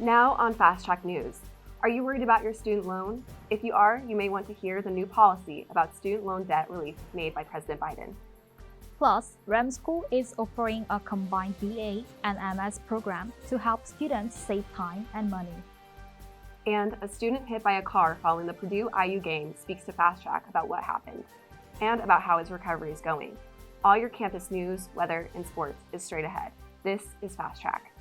Now on Fast Track News. Are you worried about your student loan? If you are, you may want to hear the new policy about student loan debt relief made by President Biden. Plus, Rem School is offering a combined BA and MS program to help students save time and money. And a student hit by a car following the Purdue IU game speaks to Fast Track about what happened and about how his recovery is going. All your campus news, weather, and sports is straight ahead. This is Fast Track.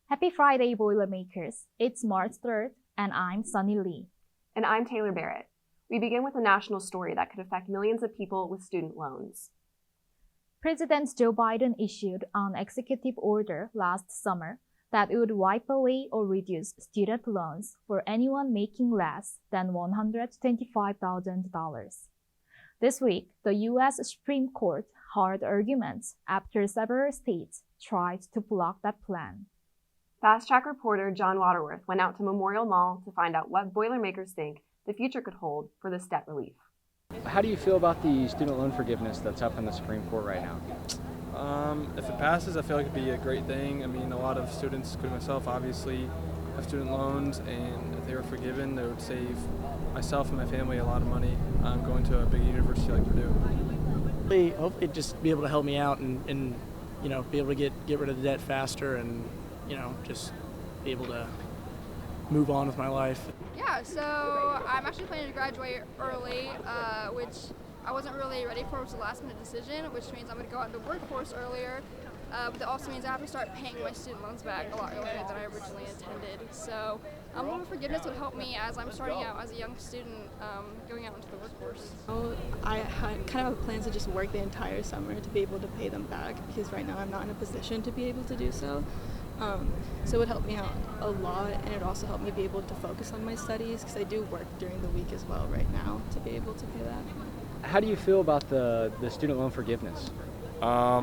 Happy Friday, Boilermakers. It's March 3rd, and I'm Sunny Lee. And I'm Taylor Barrett. We begin with a national story that could affect millions of people with student loans. President Joe Biden issued an executive order last summer that would wipe away or reduce student loans for anyone making less than $125,000. This week, the U.S. Supreme Court heard arguments after several states tried to block that plan. Fast Track reporter John Waterworth went out to Memorial Mall to find out what Boilermakers think the future could hold for this debt relief. How do you feel about the student loan forgiveness that's up in the Supreme Court right now? If it passes, I feel like it'd be a great thing. I mean, a lot of students, including myself, obviously have student loans, and if they were forgiven, they would save myself and my family a lot of money going to a big university like Purdue. Hopefully just be able to help me out and be able to get rid of the debt faster and just be able to move on with my life. Yeah, so I'm actually planning to graduate early, which I wasn't really ready for. It was a last-minute decision, which means I'm going to go out in the workforce earlier, but that also means I have to start paying my student loans back a lot earlier than I originally intended. So loan forgiveness would help me as I'm starting out as a young student going out into the workforce. I kind of have plans to just work the entire summer to be able to pay them back, because right now I'm not in a position to be able to do so. So it would help me out a lot, and it would also help me be able to focus on my studies, because I do work during the week as well right now to be able to pay that. How do you feel about the student loan forgiveness? I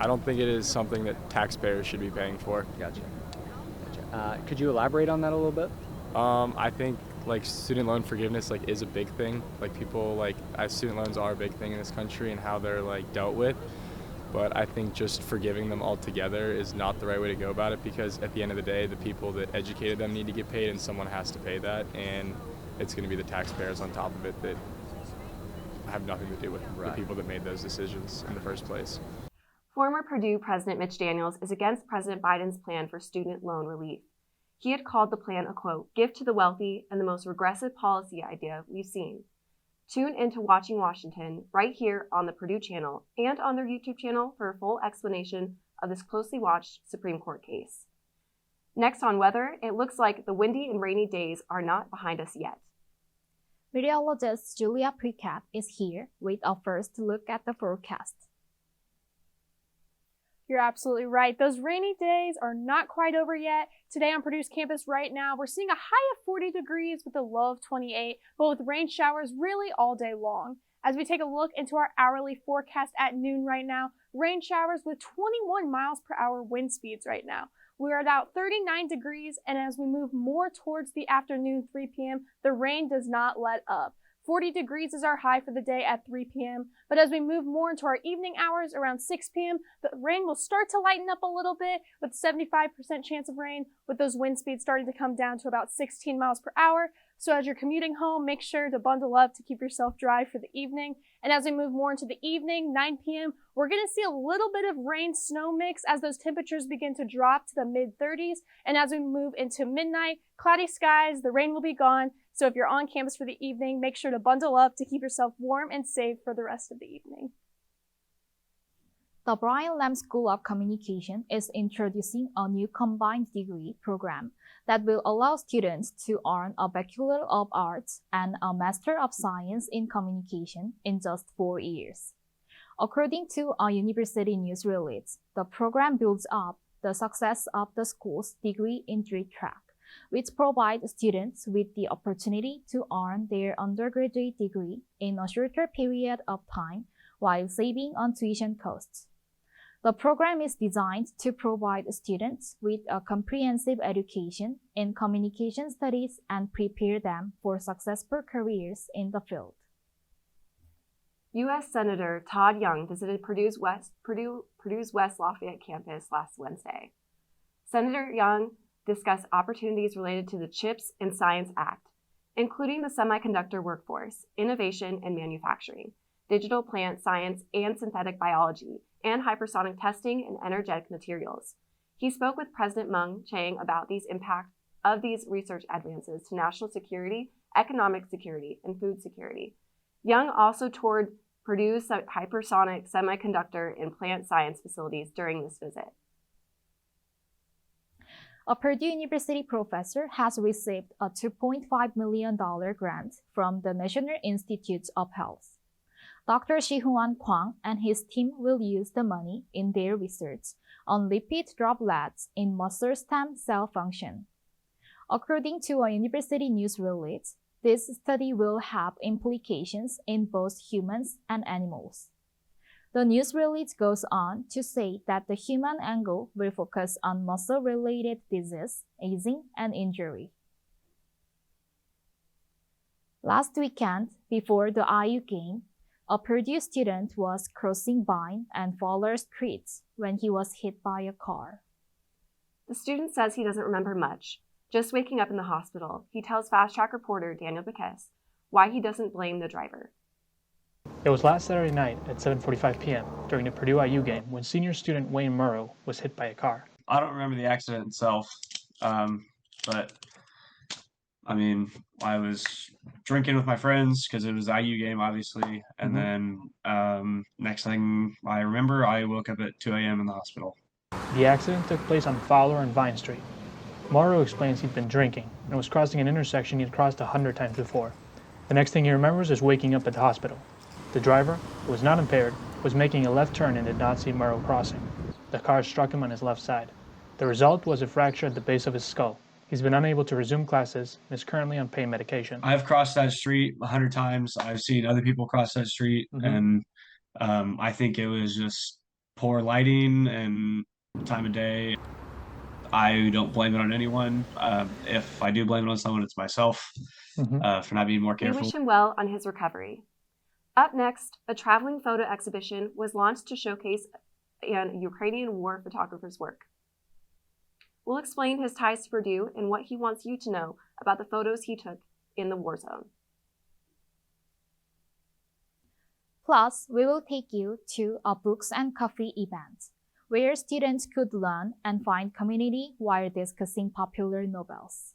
don't think it is something that taxpayers should be paying for. Gotcha. Could you elaborate on that a little bit? I think student loan forgiveness is a big thing. Student loans are a big thing in this country and how they're dealt with. But I think just forgiving them altogether is not the right way to go about it, because at the end of the day, the people that educated them need to get paid, and someone has to pay that, and it's going to be the taxpayers on top of it that have nothing to do with the people that made those decisions in the first place. Former Purdue President Mitch Daniels is against President Biden's plan for student loan relief. He had called the plan a, quote, gift to the wealthy and the most regressive policy idea we've seen. Tune into Watching Washington right here on the Purdue channel and on their YouTube channel for a full explanation of this closely watched Supreme Court case. Next on weather, it looks like the windy and rainy days are not behind us yet. Meteorologist Julia Pricat is here with a first look at the forecast. You're absolutely right. Those rainy days are not quite over yet. Today on Purdue's campus right now, we're seeing a high of 40 degrees with a low of 28, but with rain showers really all day long. As we take a look into our hourly forecast at noon right now, rain showers with 21 miles per hour wind speeds right now. We're at about 39 degrees, and as we move more towards the afternoon, 3 p.m., the rain does not let up. 40 degrees is our high for the day at 3 p.m., but as we move more into our evening hours around 6 p.m., the rain will start to lighten up a little bit with 75% chance of rain, with those wind speeds starting to come down to about 16 miles per hour. So as you're commuting home, make sure to bundle up to keep yourself dry for the evening. And as we move more into the evening, 9 p.m., we're going to see a little bit of rain-snow mix as those temperatures begin to drop to the mid-30s. And as we move into midnight, cloudy skies, the rain will be gone. So if you're on campus for the evening, make sure to bundle up to keep yourself warm and safe for the rest of the evening. The Brian Lamb School of Communication is introducing a new combined degree program that will allow students to earn a Bachelor of Arts and a Master of Science in Communication in just 4 years. According to a university news release, the program builds up the success of the school's degree in 3 tracks, which provide students with the opportunity to earn their undergraduate degree in a shorter period of time while saving on tuition costs. The program is designed to provide students with a comprehensive education in communication studies and prepare them for successful careers in the field. U.S. Senator Todd Young visited Purdue's West Lafayette campus last Wednesday. Senator Young discussed opportunities related to the CHIPS and Science Act, including the semiconductor workforce, innovation and manufacturing, digital plant science and synthetic biology, and hypersonic testing and energetic materials. He spoke with President Meng Chang about these impacts of these research advances to national security, economic security, and food security. Young also toured Purdue's hypersonic semiconductor and plant science facilities during this visit. A Purdue University professor has received a $2.5 million grant from the National Institutes of Health. Dr. Shihuan Kwang and his team will use the money in their research on lipid droplets in muscle stem cell function. According to a university news release, this study will have implications in both humans and animals. The news release goes on to say that the human angle will focus on muscle-related disease, aging, and injury. Last weekend, before the IU game, a Purdue student was crossing Vine and Fowler streets when he was hit by a car. The student says he doesn't remember much, just waking up in the hospital. He tells Fast Track reporter Daniel Bacchus why he doesn't blame the driver. It was last Saturday night at 7:45 p.m. during the Purdue IU game when senior student Wayne Murrow was hit by a car. I don't remember the accident itself, but I mean, I was drinking with my friends because it was the IU game, obviously, and then next thing I remember, I woke up at 2 a.m. in the hospital. The accident took place on Fowler and Vine Street. Murrow explains he'd been drinking and was crossing an intersection he'd crossed 100 times before. The next thing he remembers is waking up at the hospital. The driver, who was not impaired, was making a left turn and did not see Murrow crossing. The car struck him on his left side. The result was a fracture at the base of his skull. He's been unable to resume classes and is currently on pain medication. I've crossed that street 100 times. I've seen other people cross that street, and I think it was just poor lighting and time of day. I don't blame it on anyone. If I do blame it on someone, it's myself for not being more careful. We wish him well on his recovery. Up next, a traveling photo exhibition was launched to showcase an Ukrainian war photographer's work. We'll explain his ties to Purdue and what he wants you to know about the photos he took in the war zone. Plus, we will take you to a books and coffee event, where students could learn and find community while discussing popular novels.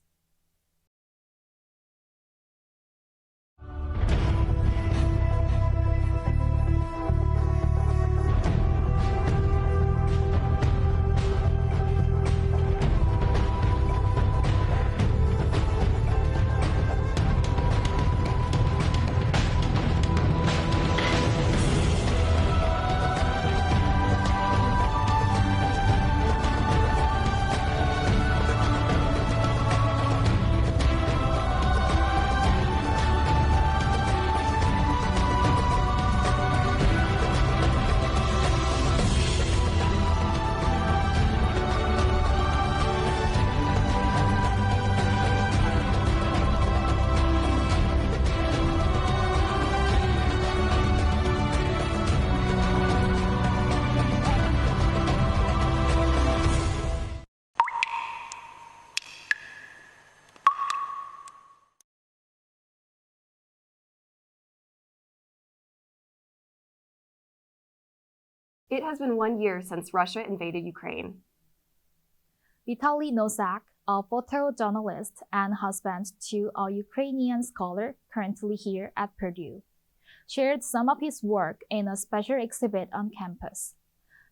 It has been 1 year since Russia invaded Ukraine. Vitaly Nosak, a photojournalist and husband to a Ukrainian scholar currently here at Purdue, shared some of his work in a special exhibit on campus.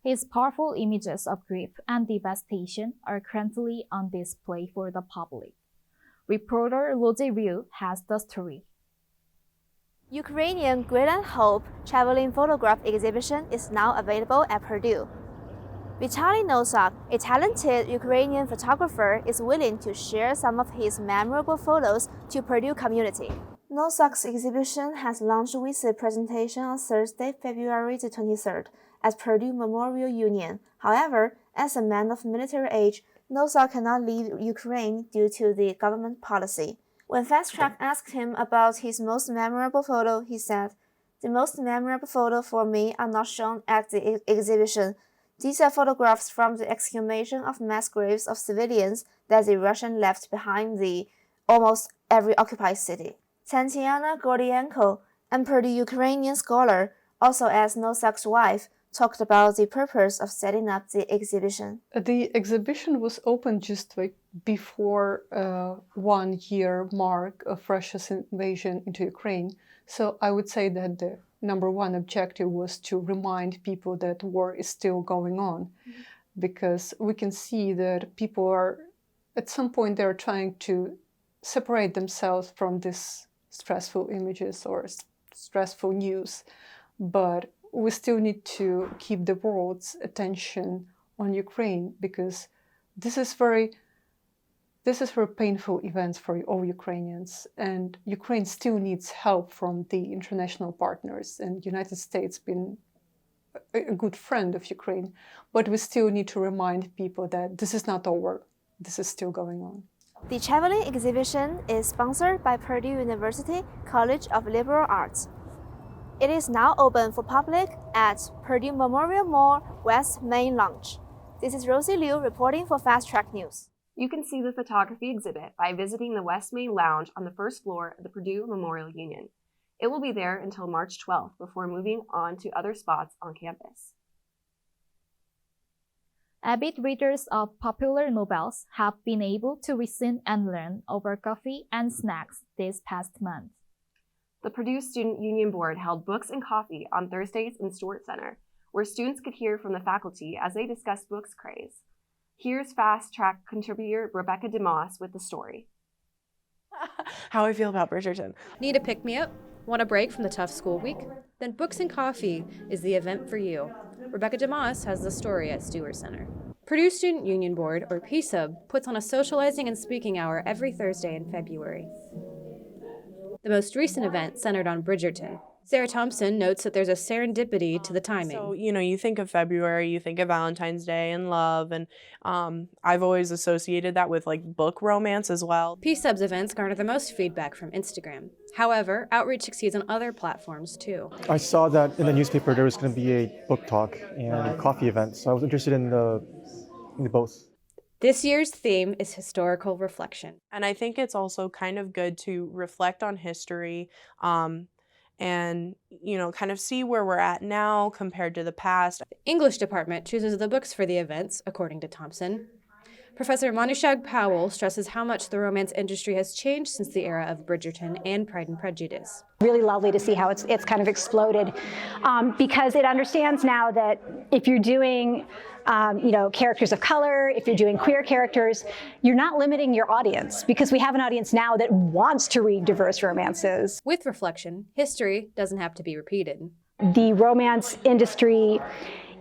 His powerful images of grief and devastation are currently on display for the public. Reporter Loje Ryu has the story. Ukrainian Great and Hope traveling photograph exhibition is now available at Purdue. Vitaly Nosak, a talented Ukrainian photographer, is willing to share some of his memorable photos to Purdue community. Nosak's exhibition has launched with a presentation on Thursday, February the 23rd at Purdue Memorial Union. However, as a man of military age, Nosak cannot leave Ukraine due to the government policy. When Fast Track asked him about his most memorable photo, he said, "The most memorable photo for me are not shown at the exhibition These are photographs from the exhumation of mass graves of civilians that the Russians left behind in almost every occupied city. Tatiana Gordienko, a Purdue Ukrainian scholar, also as Nosak's wife, talked about the purpose of setting up the exhibition. The exhibition was opened just before 1 year mark of Russia's invasion into Ukraine. So I would say that the number one objective was to remind people that war is still going on, because we can see that people are, at some point, they're trying to separate themselves from these stressful images or stressful news, but we still need to keep the world's attention on Ukraine, because this is very painful events for all Ukrainians, and Ukraine still needs help from the international partners, and United States been a good friend of Ukraine, but we still need to remind people that this is not over, this is still going on. The traveling exhibition is sponsored by Purdue University College of Liberal Arts. It is now open for public at Purdue Memorial Mall West Main Lounge. This is Rosie Liu reporting for Fast Track News. You can see the photography exhibit by visiting the West Main Lounge on the first floor of the Purdue Memorial Union. It will be there until March 12th before moving on to other spots on campus. Avid readers of popular novels have been able to listen and learn over coffee and snacks this past month. The Purdue Student Union Board held Books and Coffee on Thursdays in Stewart Center, where students could hear from the faculty as they discussed books craze. Here's Fast Track contributor Rebecca DeMoss with the story. How I feel about Bridgerton. Need a pick-me-up? Want a break from the tough school week? Then Books and Coffee is the event for you. Rebecca DeMoss has the story at Stewart Center. Purdue Student Union Board, or PSUB, puts on a socializing and speaking hour every Thursday in February. The most recent event centered on Bridgerton. Sarah Thompson notes that there's a serendipity to the timing. So, you think of February, you think of Valentine's Day and love, and I've always associated that with book romance as well. PSUB's events garner the most feedback from Instagram. However, outreach succeeds on other platforms too. I saw that in the newspaper there was going to be a book talk and a coffee event, so I was interested in the both. This year's theme is historical reflection. And I think it's also kind of good to reflect on history, and kind of see where we're at now compared to the past. The English department chooses the books for the events, according to Thompson. Professor Manushag Powell stresses how much the romance industry has changed since the era of Bridgerton and Pride and Prejudice. Really lovely to see how it's kind of exploded, because it understands now that if you're doing characters of color, if you're doing queer characters, you're not limiting your audience, because we have an audience now that wants to read diverse romances. With reflection, history doesn't have to be repeated. The romance industry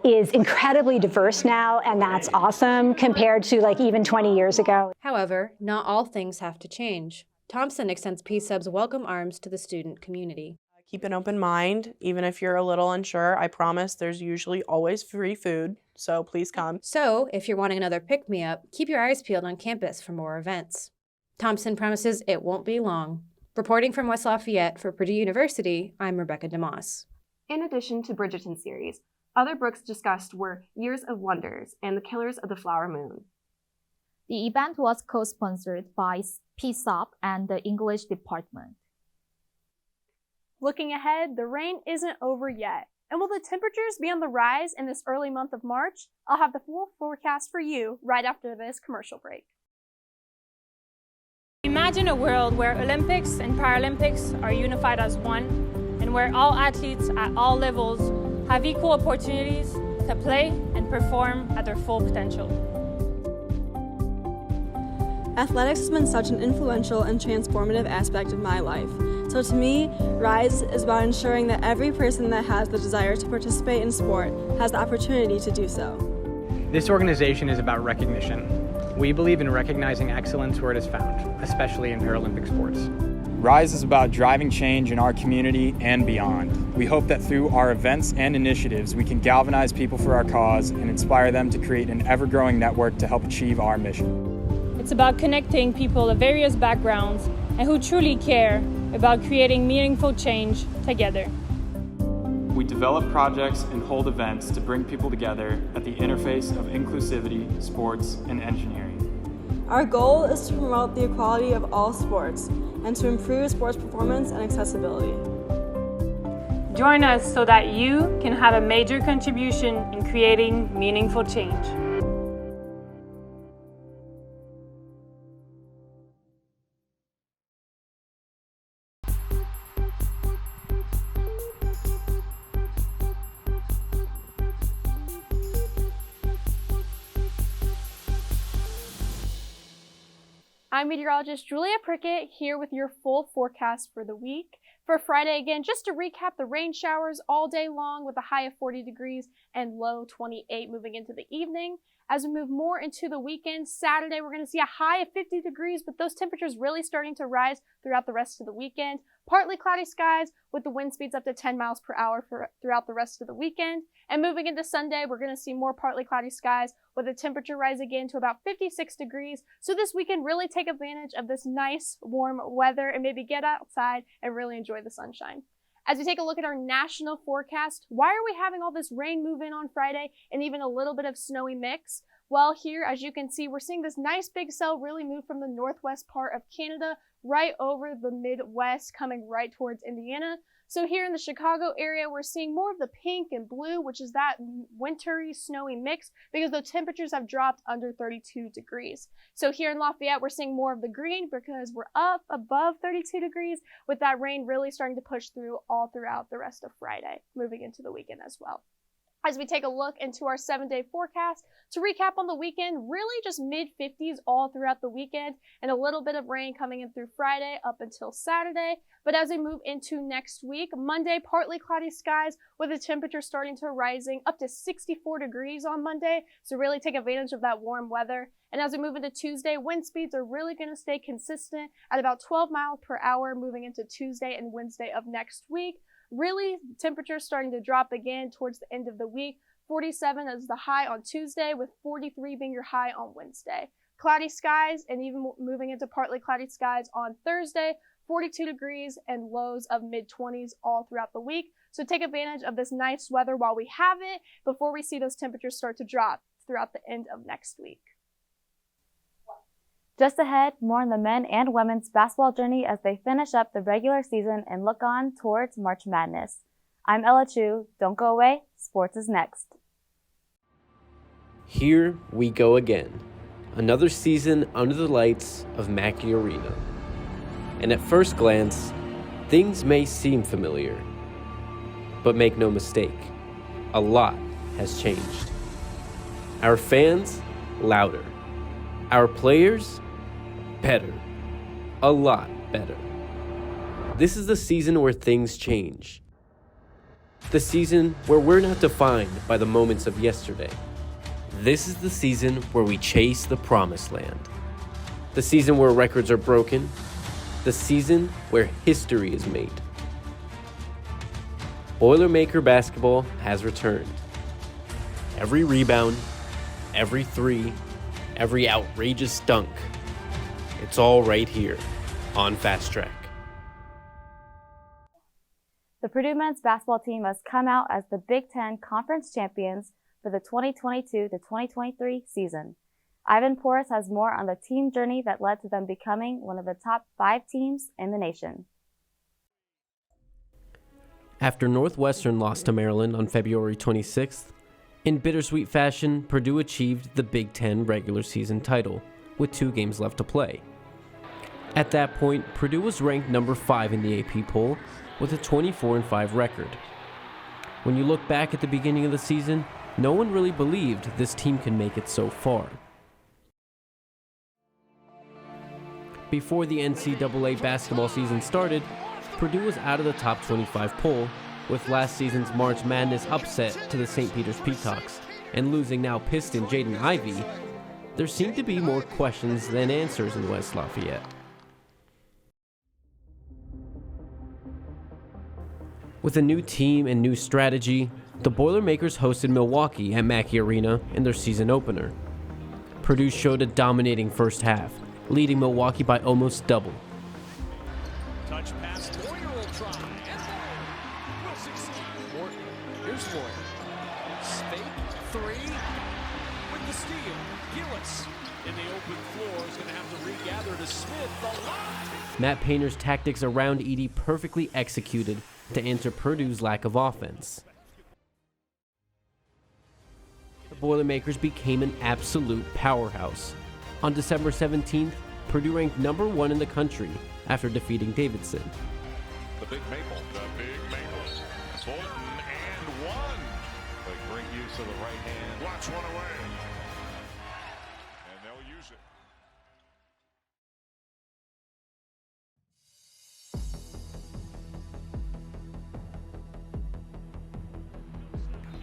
is incredibly diverse now, and that's awesome compared to even 20 years ago. However, not all things have to change. Thompson extends PSUB's welcome arms to the student community. Keep an open mind, even if you're a little unsure. I promise there's usually always free food, so please come. So, if you're wanting another pick-me-up, keep your eyes peeled on campus for more events. Thompson promises it won't be long. Reporting from West Lafayette for Purdue University, I'm Rebecca DeMoss. In addition to Bridgerton series, other books discussed were Years of Wonders and The Killers of the Flower Moon. The event was co-sponsored by PSUB and the English department. Looking ahead, the rain isn't over yet. And will the temperatures be on the rise in this early month of March? I'll have the full forecast for you right after this commercial break. Imagine a world where Olympics and Paralympics are unified as one, and where all athletes at all levels have equal opportunities to play and perform at their full potential. Athletics has been such an influential and transformative aspect of my life. So to me, RISE is about ensuring that every person that has the desire to participate in sport has the opportunity to do so. This organization is about recognition. We believe in recognizing excellence where it is found, especially in Paralympic sports. RISE is about driving change in our community and beyond. We hope that through our events and initiatives, we can galvanize people for our cause and inspire them to create an ever-growing network to help achieve our mission. It's about connecting people of various backgrounds and who truly care about creating meaningful change together. we develop projects and hold events to bring people together at the interface of inclusivity, sports, and engineering. Our goal is to promote the equality of all sports and to improve sports performance and accessibility. Join us so that you can have a major contribution in creating meaningful change. I'm meteorologist Julia Prickett here with your full forecast for the week. For Friday, again, just to recap, the rain showers all day long with a high of 40 degrees and low 28 moving into the evening. As we move more into the weekend, Saturday, we're going to see a high of 50 degrees, but those temperatures really starting to rise throughout the rest of the weekend. Partly cloudy skies with the wind speeds up to 10 miles per hour throughout the rest of the weekend. And moving into Sunday, we're going to see more partly cloudy skies with the temperature rise again to about 56 degrees. So this weekend, really take advantage of this nice warm weather and maybe get outside and really enjoy the sunshine. As we take a look at our national forecast, why are we having all this rain move in on Friday and even a little bit of snowy mix? Well, here, as you can see, we're seeing this nice big cell really move from the northwest part of Canada right over the Midwest, coming right towards Indiana. So here in the Chicago area, we're seeing more of the pink and blue, which is that wintry, snowy mix, because the temperatures have dropped under 32 degrees. So here in Lafayette, we're seeing more of the green because we're up above 32 degrees, with that rain really starting to push through all throughout the rest of Friday, moving into the weekend as well. As we take a look into our 7-day forecast, to recap on the weekend, really just mid-50s all throughout the weekend and a little bit of rain coming in through Friday up until Saturday. But as we move into next week, Monday, partly cloudy skies with the temperature starting to rising up to 64 degrees on Monday. So really take advantage of that warm weather. And as we move into Tuesday, wind speeds are really going to stay consistent at about 12 miles per hour moving into Tuesday and Wednesday of next week. Really, temperatures starting to drop again towards the end of the week. 47 is the high on Tuesday, with 43 being your high on Wednesday. Cloudy skies and even moving into partly cloudy skies on Thursday, 42 degrees and lows of mid-20s all throughout the week. So take advantage of this nice weather while we have it before we see those temperatures start to drop throughout the end of next week. Just ahead, more on the men and women's basketball journey as they finish up the regular season and look on towards March Madness. I'm Ella Chu. Don't go away. Sports is next. Here we go again. Another season under the lights of Mackey Arena. And at first glance, things may seem familiar. But make no mistake, a lot has changed. Our fans, louder. Our players, better. A lot better. This is the season where things change. The season where we're not defined by the moments of yesterday. This is the season where we chase the promised land. The season where records are broken. The season where history is made. Boilermaker basketball has returned. Every rebound, every three, every outrageous dunk. It's all right here on Fast Track. The Purdue men's basketball team has come out as the Big Ten Conference champions for the 2022 to 2023 season. Ivan Porras has more on the team journey that led to them becoming one of the top 5 teams in the nation. After Northwestern lost to Maryland on February 26th, in bittersweet fashion, Purdue achieved the Big Ten regular season title with 2 games left to play. At that point, Purdue was ranked number 5 in the AP poll with a 24-5 record. When you look back at the beginning of the season, no one really believed this team could make it so far. Before the NCAA basketball season started, Purdue was out of the top 25 poll with last season's March Madness upset to the St. Peter's Peacocks and losing now Piston Jaden Ivey. There seemed to be more questions than answers in West Lafayette. With a new team and new strategy, the Boilermakers hosted Milwaukee at Mackey Arena in their season opener. Purdue showed a dominating first half, leading Milwaukee by almost double. Touch pass, Boyer will try, and will succeed. Morton the steal. Gillis in the open floor is going to have to regather to Smith. The lob. Matt Painter's tactics around Edey perfectly executed to answer Purdue's lack of offense. The Boilermakers became an absolute powerhouse. On December 17th, Purdue ranked number 1 in the country after defeating Davidson. The Big Maple. Fulton and one. A great use of the right hand. Watch one away. And they'll use it.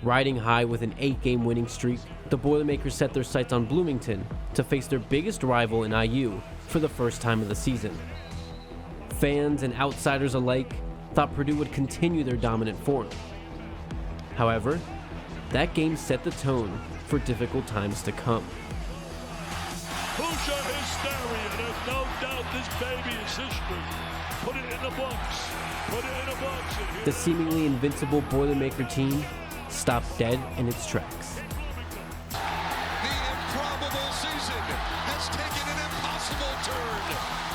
Riding high with an 8-game winning streak, the Boilermakers set their sights on Bloomington to face their biggest rival in IU for the first time of the season. Fans and outsiders alike thought Purdue would continue their dominant form. However, that game set the tone for difficult times to come. Hoosier hysteria. There's no doubt this baby is history. Put it in the books. Put it in the books. The seemingly invincible Boilermaker team stopped dead in its tracks. The improbable season has taken an impossible turn.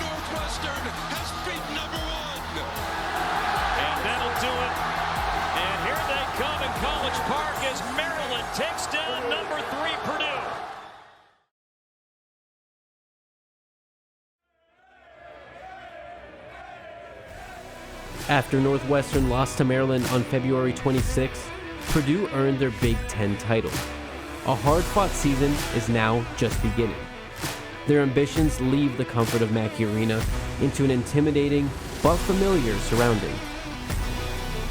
Northwestern has beat number 1. And that'll do it. And here they come in College Park as Maryland takes down number 3 Purdue. After Northwestern lost to Maryland on February 26th, Purdue earned their Big Ten title. A hard-fought season is now just beginning. Their ambitions leave the comfort of Mackey Arena into an intimidating but familiar surrounding.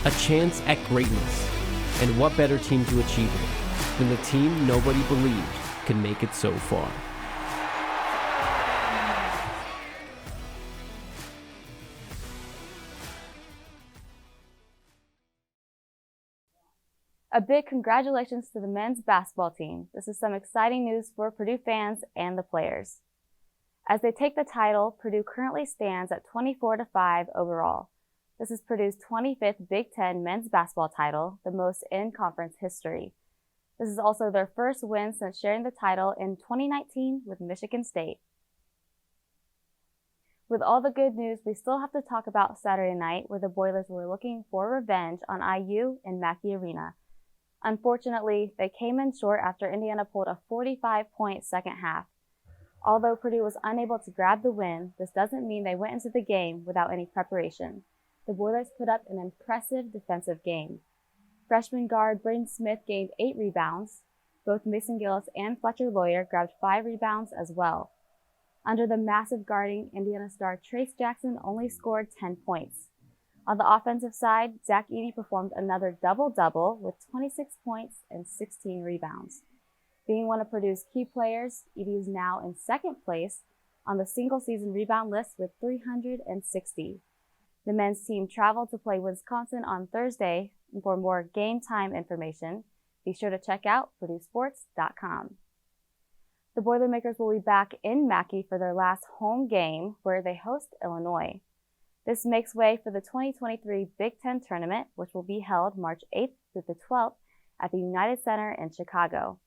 A chance at greatness, and what better team to achieve it than the team nobody believed could make it so far. A big congratulations to the men's basketball team. This is some exciting news for Purdue fans and the players. As they take the title, Purdue currently stands at 24-5 overall. This is Purdue's 25th Big Ten men's basketball title, the most in conference history. This is also their first win since sharing the title in 2019 with Michigan State. With all the good news, we still have to talk about Saturday night, where the Boilers were looking for revenge on IU in Mackey Arena. Unfortunately, they came in short after Indiana pulled a 45-point second half. Although Purdue was unable to grab the win, this doesn't mean they went into the game without any preparation. The Boilers put up an impressive defensive game. Freshman guard Braden Smith gained 8 rebounds. Both Mason Gillis and Fletcher Lawyer grabbed 5 rebounds as well. Under the massive guarding, Indiana star Trace Jackson only scored 10 points. On the offensive side, Zach Edey performed another double-double with 26 points and 16 rebounds. Being one of Purdue's key players, Edey is now in second place on the single-season rebound list with 360. The men's team traveled to play Wisconsin on Thursday, and for more game time information, be sure to check out PurdueSports.com. The Boilermakers will be back in Mackey for their last home game, where they host Illinois. This makes way for the 2023 Big Ten Tournament, which will be held March 8th through the 12th at the United Center in Chicago.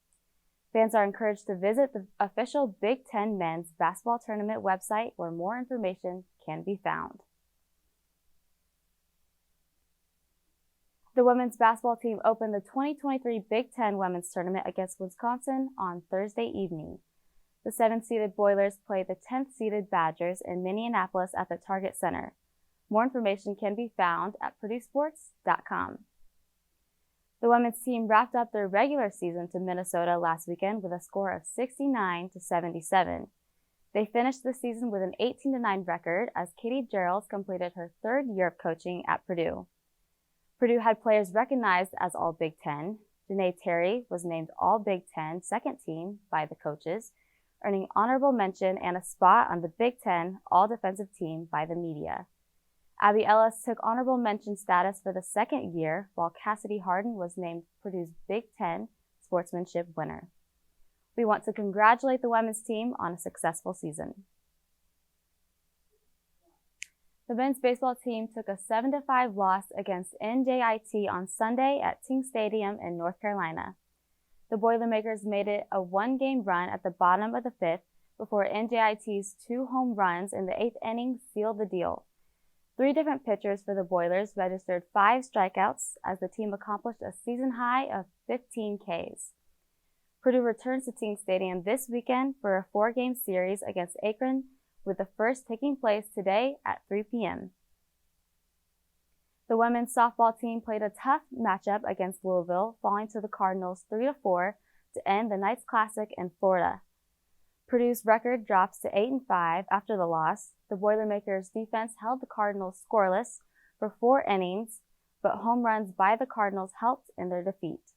Fans are encouraged to visit the official Big Ten Men's Basketball Tournament website, where more information can be found. The women's basketball team opened the 2023 Big Ten Women's Tournament against Wisconsin on Thursday evening. The 7th-seeded Boilers played the 10th-seeded Badgers in Minneapolis at the Target Center. More information can be found at PurdueSports.com. The women's team wrapped up their regular season to Minnesota last weekend with a score of 69-77. They finished the season with an 18-9 record as Katie Gerald completed her 3rd year of coaching at Purdue. Purdue had players recognized as All Big Ten. Janae Terry was named All Big Ten second team by the coaches, earning honorable mention and a spot on the Big Ten All-Defensive Team by the media. Abby Ellis took honorable mention status for the 2nd year, while Cassidy Harden was named Purdue's Big Ten Sportsmanship winner. We want to congratulate the women's team on a successful season. The men's baseball team took a 7-5 loss against NJIT on Sunday at Ting Stadium in North Carolina. The Boilermakers made it a one-game run at the bottom of the fifth before NJIT's 2 home runs in the 8th inning sealed the deal. 3 different pitchers for the Boilers registered 5 strikeouts as the team accomplished a season high of 15 Ks. Purdue returns to Ting Stadium this weekend for a 4-game series against Akron, with the first taking place today at 3 p.m. The women's softball team played a tough matchup against Louisville, falling to the Cardinals 3-4 to end the Knights Classic in Florida. Purdue's record drops to 8-5 after the loss. The Boilermakers' defense held the Cardinals scoreless for 4 innings, but home runs by the Cardinals helped in their defeat.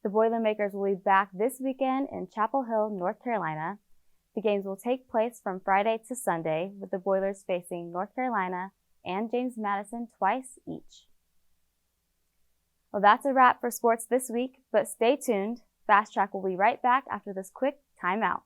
The Boilermakers will be back this weekend in Chapel Hill, North Carolina. The games will take place from Friday to Sunday, with the Boilers facing North Carolina and James Madison twice each. Well, that's a wrap for sports this week, but stay tuned. Fast Track will be right back after this quick timeout.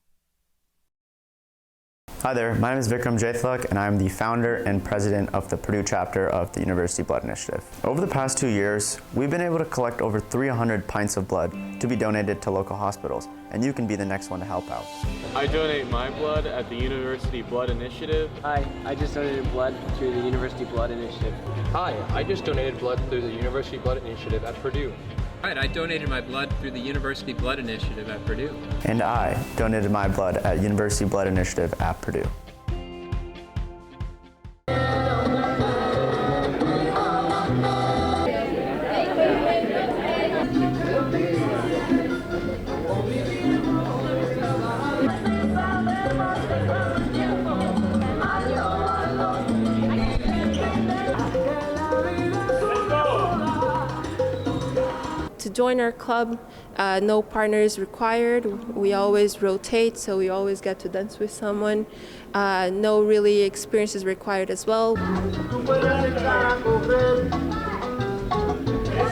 Hi there, my name is Vikram Jaithlak, and I'm the founder and president of the Purdue chapter of the University Blood Initiative. Over the past 2 years, we've been able to collect over 300 pints of blood to be donated to local hospitals, and you can be the next one to help out. I donate my blood at the University Blood Initiative. Hi, I just donated blood through the University Blood Initiative. Hi, I just donated blood through the University Blood Initiative at Purdue. Right, I donated my blood through the University Blood Initiative at Purdue. And I donated my blood at University Blood Initiative at Purdue. To join our club, no partners required. We always rotate, so we always get to dance with someone. No really experiences required as well.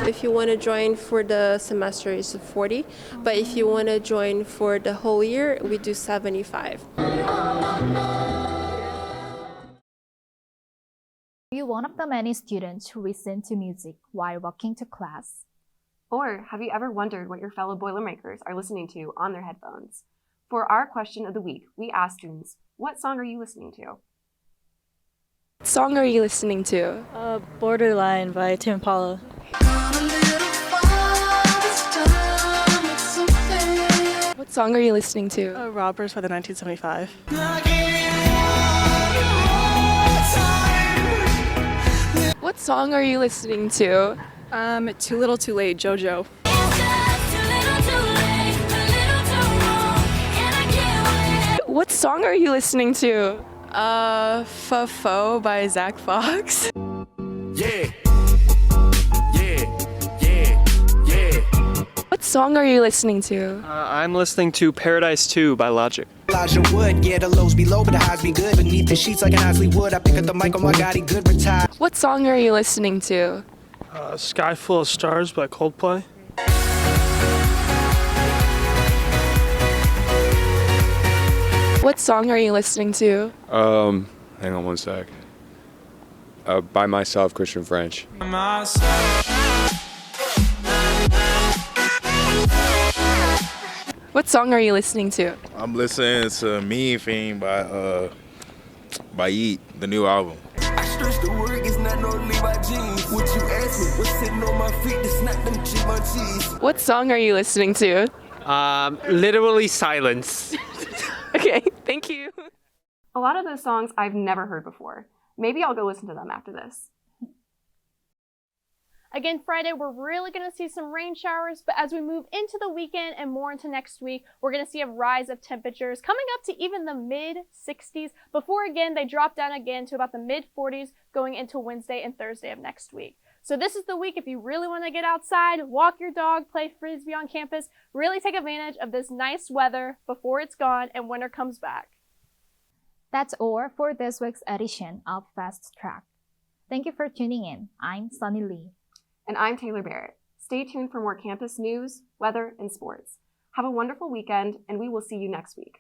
If you want to join for the semester, it's 40, but if you want to join for the whole year, we do 75. Are you one of the many students who listen to music while walking to class? Or have you ever wondered what your fellow Boilermakers are listening to on their headphones? For our question of the week, we asked students, what song are you listening to? What song are you listening to? Borderline by Tim Impala. What song are you listening to? Robbers by the 1975. What song are you listening to? Too Little Too Late, JoJo. What song are you listening to? Fo by Zach Fox. Yeah. What song are you listening to? I'm listening to Paradise 2 by Logic. Elijah Wood, yeah, the lows be low, but the highs be good. Beneath the sheets like an Isley Wood, I pick up the mic on my Gotti, good retire. What song are you listening to? Sky Full of Stars by Coldplay. What song are you listening to? Hang on one sec. By Myself, Christian French. What song are you listening to? I'm listening to Mean Fiend by Yeet, the new album. I stress the work is not no Levi jeans. What you ask me, what's sitting on my feet, it's not them cheap on cheese. What song are you listening to? Literally Silence. Okay, thank you. A lot of those songs I've never heard before. Maybe I'll go listen to them after this. Again, Friday, we're really going to see some rain showers, but as we move into the weekend and more into next week, we're going to see a rise of temperatures coming up to even the mid-60s before, again, they drop down again to about the mid-40s going into Wednesday and Thursday of next week. So this is the week if you really want to get outside, walk your dog, play Frisbee on campus, really take advantage of this nice weather before it's gone and winter comes back. That's all for this week's edition of Fast Track. Thank you for tuning in. I'm Sunny Lee. And I'm Taylor Barrett. Stay tuned for more campus news, weather, and sports. Have a wonderful weekend, and we will see you next week.